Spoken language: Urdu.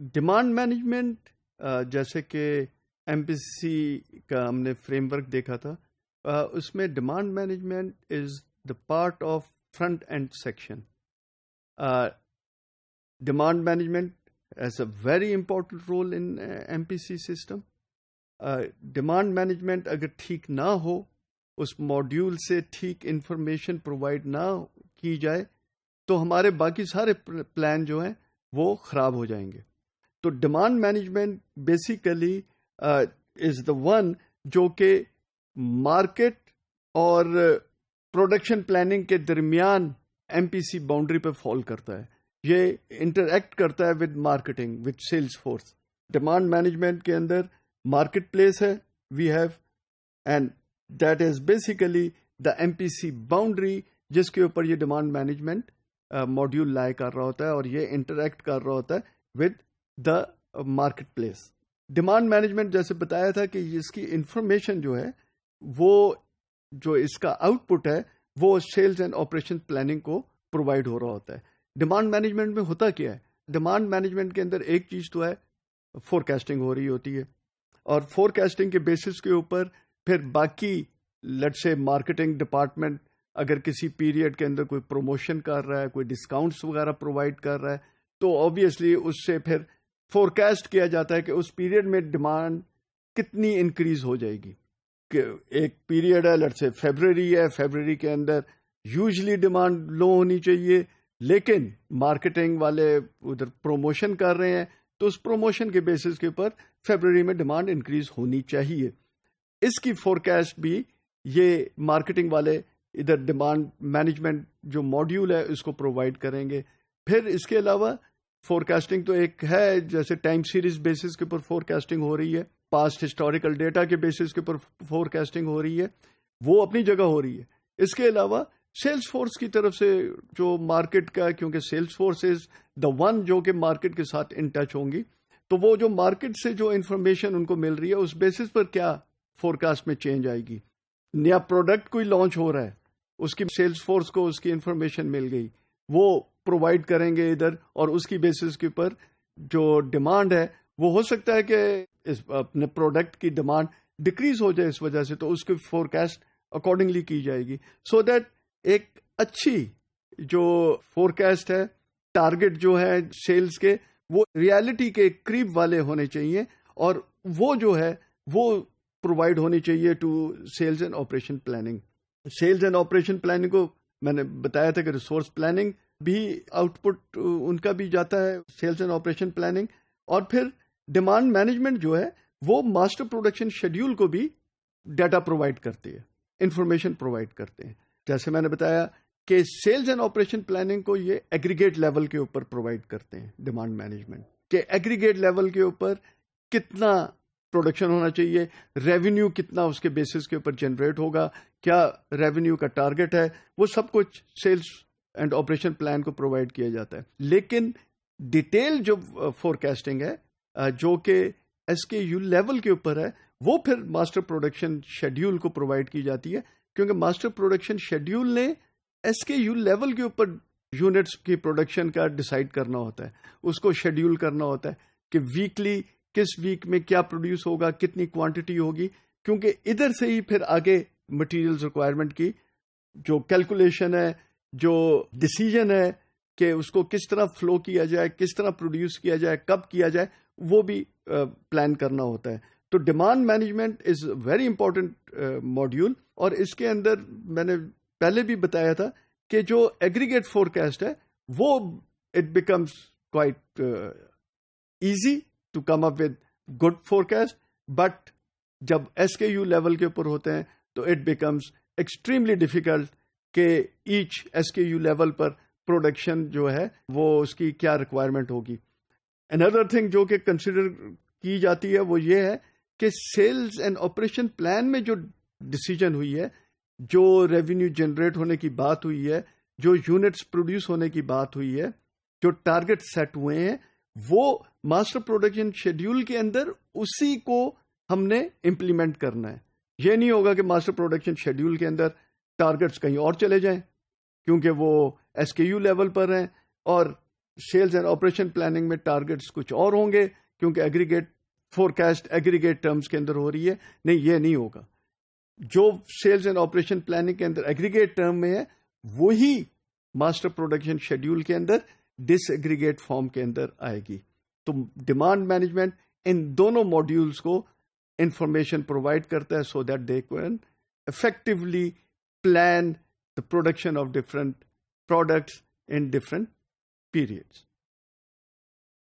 ڈیمانڈ مینجمنٹ جیسے کہ ایم پی سی کا ہم نے فریم ورک دیکھا تھا، اس میں demand management is the part of front end section. Demand management has a very important role in M P C system. Demand management اگر ٹھیک نہ ہو، اس ماڈیول سے ٹھیک انفارمیشن پرووائڈ نہ کی جائے تو ہمارے باقی سارے پلان جو ہیں وہ خراب ہو جائیں گے. تو demand management basically is the one جو کہ مارکیٹ اور پروڈکشن پلاننگ کے درمیان ایم پی سی باؤنڈری پہ فال کرتا ہے. یہ انٹریکٹ کرتا ہے with marketing, with sales force. Demand management کے اندر مارکیٹ پلیس ہے، we have, and that is basically the M P C boundary جس کے اوپر یہ ڈیمانڈ مینجمنٹ ماڈیول لائے کر رہا ہوتا ہے اور یہ انٹریکٹ کر رہا ہوتا ہے with the market place. Demand management جیسے بتایا تھا کہ اس کی انفارمیشن جو ہے وہ جو اس کا آؤٹ پٹ ہے وہ سیلز اینڈ آپریشن پلاننگ کو پرووائڈ ہو رہا ہوتا ہے. ڈیمانڈ مینجمنٹ میں ہوتا کیا ہے؟ ڈیمانڈ مینجمنٹ کے اندر ایک چیز تو ہے فور کاسٹنگ ہو رہی ہوتی ہے، اور فور کاسٹنگ کے بیسس کے اوپر پھر باقی لیٹ سے مارکیٹنگ ڈپارٹمنٹ اگر کسی پیریڈ کے اندر کوئی پروموشن کر رہا ہے، کوئی ڈسکاؤنٹس وغیرہ پرووائڈ کر رہا ہے، تو آبویسلی اس سے پھر فور کاسٹ کیا جاتا ہے کہ اس پیریڈ میں ڈیمانڈ کتنی انکریز ہو جائے گی. کہ ایک پیریڈ ہے لیٹ سے فیبرری ہے، فیبرری کے اندر یوزلی ڈیمانڈ لو ہونی چاہیے، لیکن مارکیٹنگ والے ادھر پروموشن کر رہے ہیں تو اس پروموشن کے بیسس کے اوپر فیبرری میں ڈیمانڈ انکریز ہونی چاہیے. اس کی فور کاسٹ بھی یہ مارکیٹنگ والے ادھر ڈیمانڈ مینجمنٹ جو ماڈیول ہے اس کو پرووائڈ کریں گے. پھر اس کے علاوہ فور کاسٹنگ تو ایک ہے، جیسے ٹائم سیریز بیسس کے اوپر فور کاسٹنگ ہو رہی ہے، پاسٹ ہسٹوریکل ڈیٹا کے بیسس کے اوپر فور کاسٹنگ ہو رہی ہے، وہ اپنی جگہ ہو رہی ہے. اس کے علاوہ سیلز فورس کی طرف سے جو مارکیٹ کا، کیونکہ sales force is the one جو کہ مارکیٹ کے ساتھ ان ٹچ ہوں گی، تو وہ جو مارکیٹ سے جو انفارمیشن ان کو مل رہی ہے اس بیسس پر کیا فور کاسٹ میں چینج آئے گی. نیا پروڈکٹ کوئی لانچ ہو رہا ہے، اس کی سیلز فورس کو اس کی انفارمیشن مل گئی، وہ پرووائڈ کریں گے ادھر، اور اس کی بیسس کے اوپر جو ڈیمانڈ ہے وہ ہو سکتا ہے کہ اپنے پروڈکٹ کی ڈیمانڈ ڈکریز ہو جائے اس وجہ سے، تو اس کی فور کاسٹ اکارڈنگلی کی جائے گی. سو دیٹ ایک اچھی جو فور کاسٹ ہے، ٹارگٹ جو ہے سیلز کے وہ ریالٹی کے قریب والے ہونے چاہیے، اور وہ جو ہے وہ پرووائڈ ہونی چاہیے to sales and operation planning. Sales and operation planning کو میں نے بتایا تھا کہ ریسورس پلاننگ بھی آؤٹ پٹ ان کا بھی جاتا ہے سیلز اینڈ آپریشن پلاننگ. اور پھر ڈیمانڈ مینجمنٹ جو ہے وہ ماسٹر پروڈکشن شیڈیول کو بھی ڈیٹا پرووائڈ کرتے ہیں، انفارمیشن پرووائڈ کرتے ہیں. جیسے میں نے بتایا کہ سیلز اینڈ آپریشن پلاننگ کو یہ ایگریگیٹ لیول کے اوپر پرووائڈ کرتے ہیں ڈیمانڈ مینجمنٹ، کہ ایگریگیٹ لیول کے اوپر کتنا پروڈکشن ہونا چاہیے، ریونیو کتنا اس کے بیسس کے اوپر جنریٹ ہوگا، کیا ریونیو کا ٹارگٹ ہے، وہ سب کچھ سیلز اینڈ آپریشن پلان کو پرووائڈ کیا جاتا ہے. لیکن ڈیٹیل جو فور کاسٹنگ ہے جو کہ ایس کے یو لیول کے اوپر ہے، وہ پھر ماسٹر پروڈکشن شیڈیول کو پرووائڈ کی جاتی ہے، کیونکہ ماسٹر پروڈکشن شیڈیول نے ایس کے یو لیول کے اوپر یونٹس کی پروڈکشن کا ڈیسائیڈ کرنا ہوتا ہے، اس کو شیڈیول کرنا ہوتا ہے کہ ویکلی کس ویک میں کیا پروڈیوس ہوگا، کتنی کوانٹٹی ہوگی، کیونکہ ادھر سے ہی پھر آگے مٹیریلز ریکوائرمنٹ کی جو کیلکولیشن ہے، جو ڈیسیژن ہے کہ اس کو کس طرح فلو کیا جائے، کس طرح پروڈیوس کیا جائے، کب کیا جائے، وہ بھی پلان کرنا ہوتا ہے. تو demand management is very important module, اور اس کے اندر میں نے پہلے بھی بتایا تھا کہ جو ایگریگیٹ فور کاسٹ ہے وہ it becomes quite easy to come up with good forecast, but جب ایس کے یو لیول کے اوپر ہوتے ہیں تو اٹ بیکمس ایکسٹریملی ڈیفیکلٹ کہ each S K U level پر پروڈکشن جو ہے وہ اس کی کیا ریکوائرمنٹ ہوگی. اندر تھنگ جو کہ کنسیڈر کی جاتی ہے وہ یہ ہے کہ سیلز اینڈ آپریشن پلان میں جو ڈیسیژن ہوئی ہے، جو ریونیو جنریٹ ہونے کی بات ہوئی ہے، جو یونٹس پروڈیوس ہونے کی بات ہوئی ہے، جو ٹارگٹ سیٹ ہوئے ہیں، وہ ماسٹر پروڈکشن شیڈیول کے اندر اسی کو ہم نے امپلیمنٹ کرنا ہے. یہ نہیں ہوگا کہ ماسٹر پروڈکشن شیڈیول کے اندر ٹارگٹس کہیں اور چلے جائیں کیونکہ وہ ایس کے یو لیول پر ہیں، اور سیلز اینڈ آپریشن پلاننگ میں ٹارگٹس کچھ اور ہوں گے کیونکہ ایگریگیٹ فورکاسٹ ایگریگیٹ ٹرمز کے اندر ہو رہی ہے. نہیں، یہ نہیں ہوگا. جو سیلز اینڈ آپریشن پلاننگ کے اندر ایگریگیٹ ٹرم میں ہے وہی ماسٹر پروڈکشن شیڈیول کے اندر ڈس ایگریگیٹ فارم کے اندر آئے گی. تو ڈیمانڈ مینجمنٹ ان دونوں ماڈیولز کو انفارمیشن پرووائڈ کرتا ہے so that they can effectively plan the production of different products in different periods.